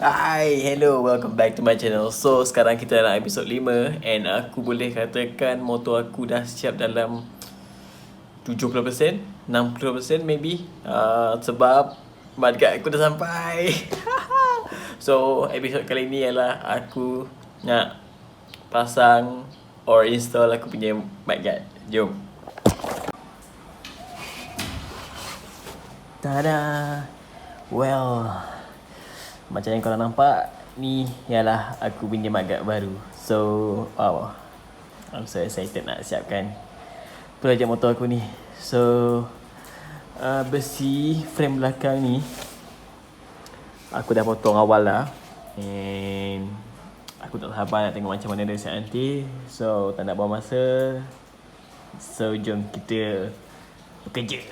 Hi, hello, welcome back to my channel. So, sekarang kita dalam episod 5 and aku boleh katakan motor aku dah siap dalam 70%, 60% maybe. Sebab Mudguard aku dah sampai. So, episod kali ni ialah aku nak pasang or install aku punya Mudguard. Jom. Tada. Well, macam yang korang nampak, ni ialah aku punya Mudguard baru. So, wow, I'm so excited nak siapkan projek motor aku ni. So, besi frame belakang ni aku dah potong awal dah. And aku tak sabar nak tengok macam mana dia siap nanti. So, tak nak buang masa. So, jom kita bekerja.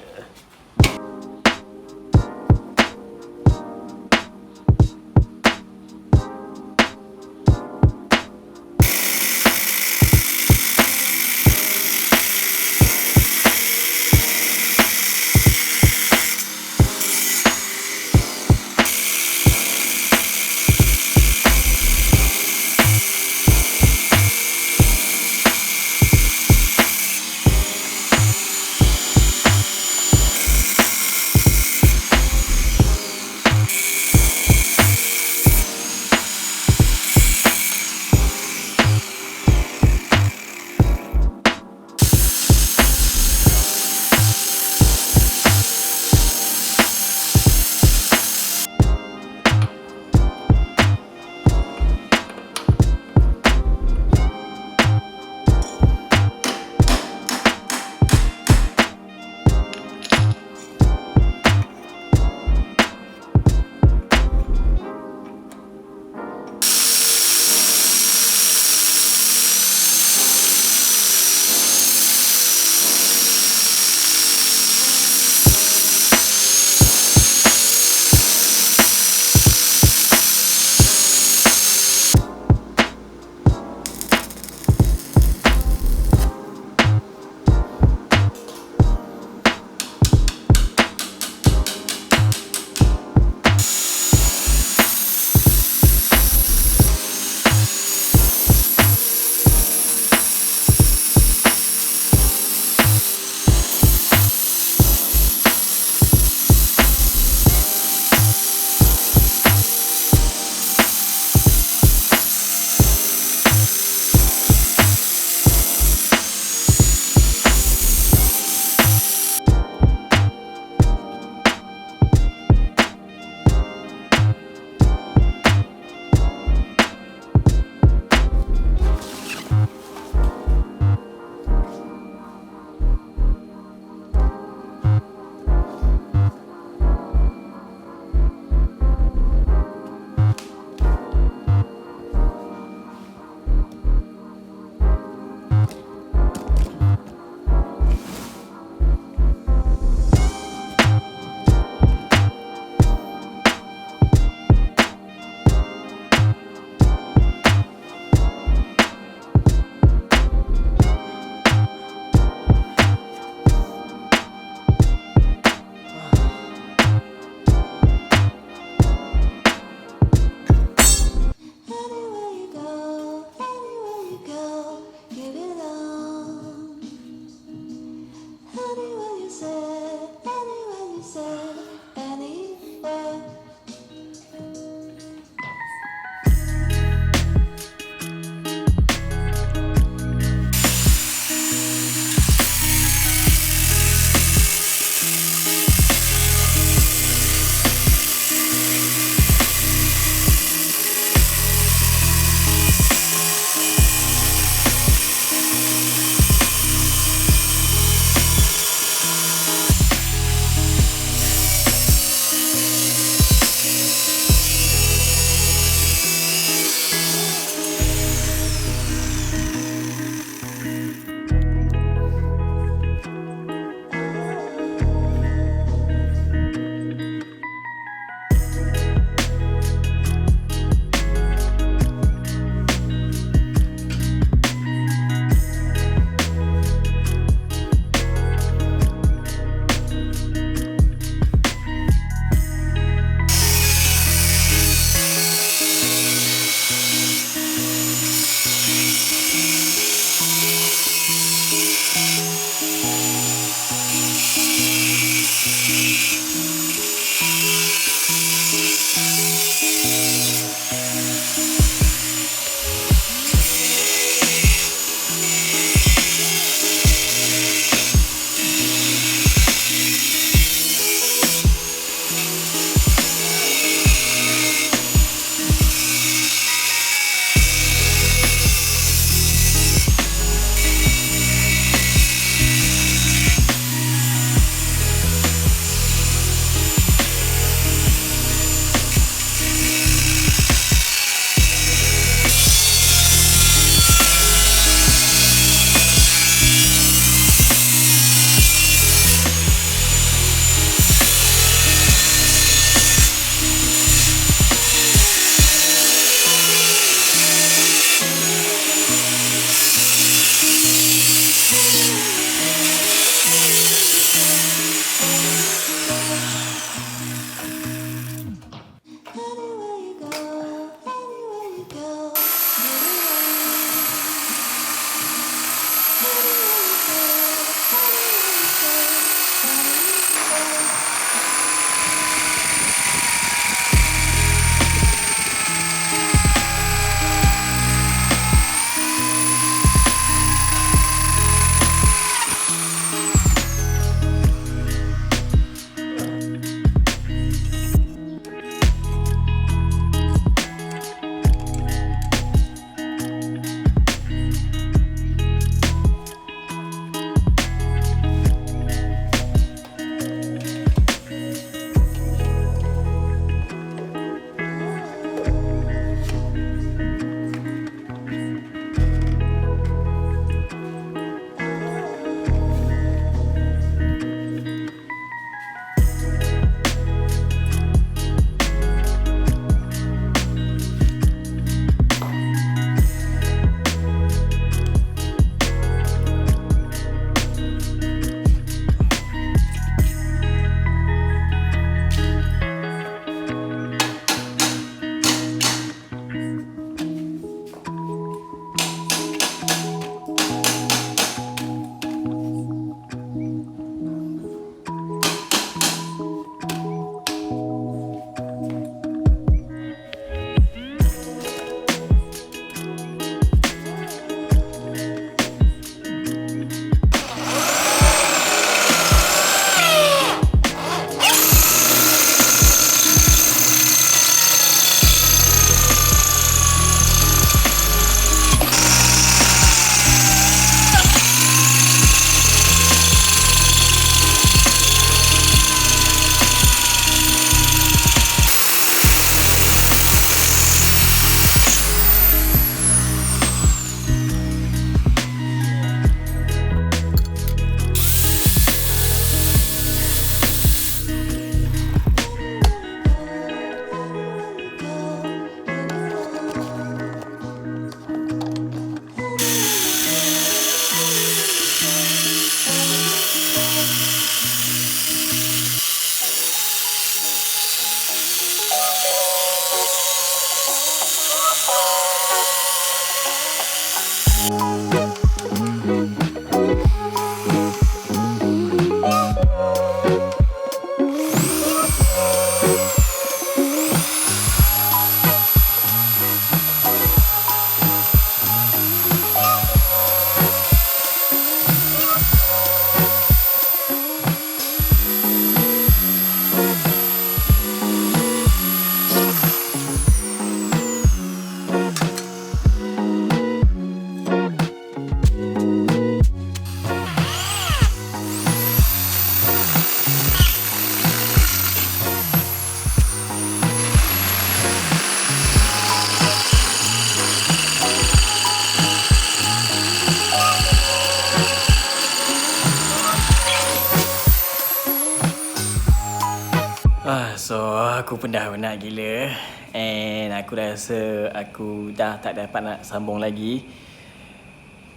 So aku pun dah penat gila. And aku rasa aku dah tak dapat nak sambung lagi.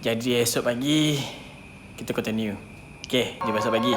Jadi esok pagi kita continue. Okay, jumpa esok pagi.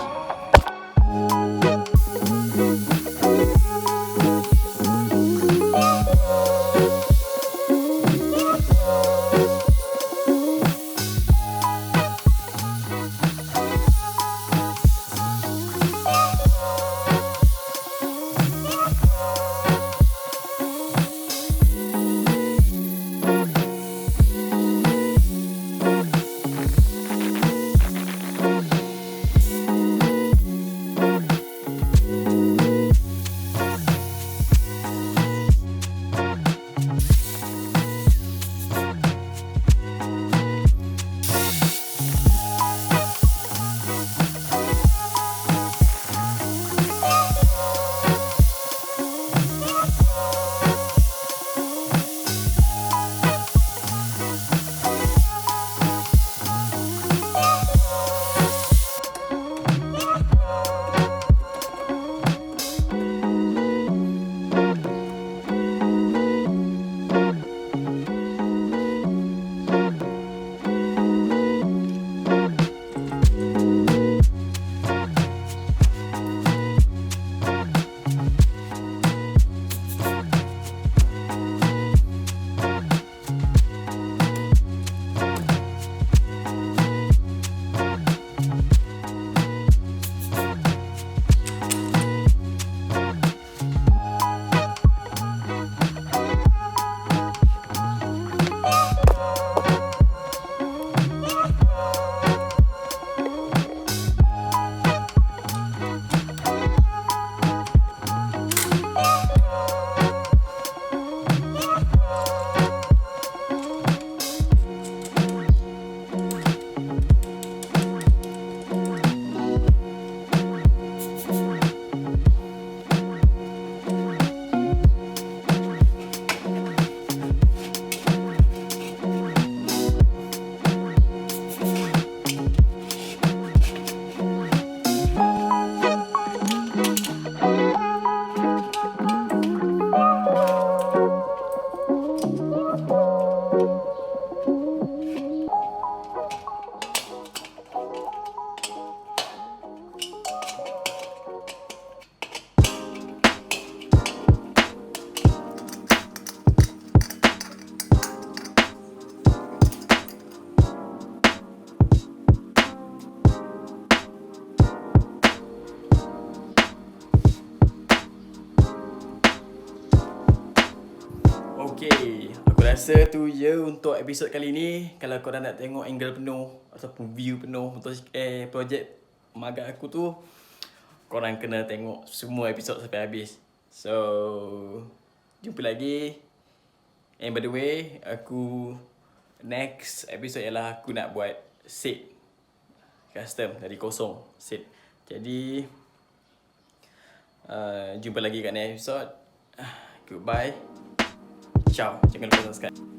Okay, aku rasa tu je untuk episod kali ni. Kalau korang nak tengok angle penuh ataupun view penuh untuk projek magat aku tu, korang kena tengok semua episod sampai habis. So, jumpa lagi. And by the way, next episod ialah aku nak buat set custom dari kosong, set. Jadi jumpa lagi kat next episod. Goodbye. Ciao. Jangan lupa subscribe.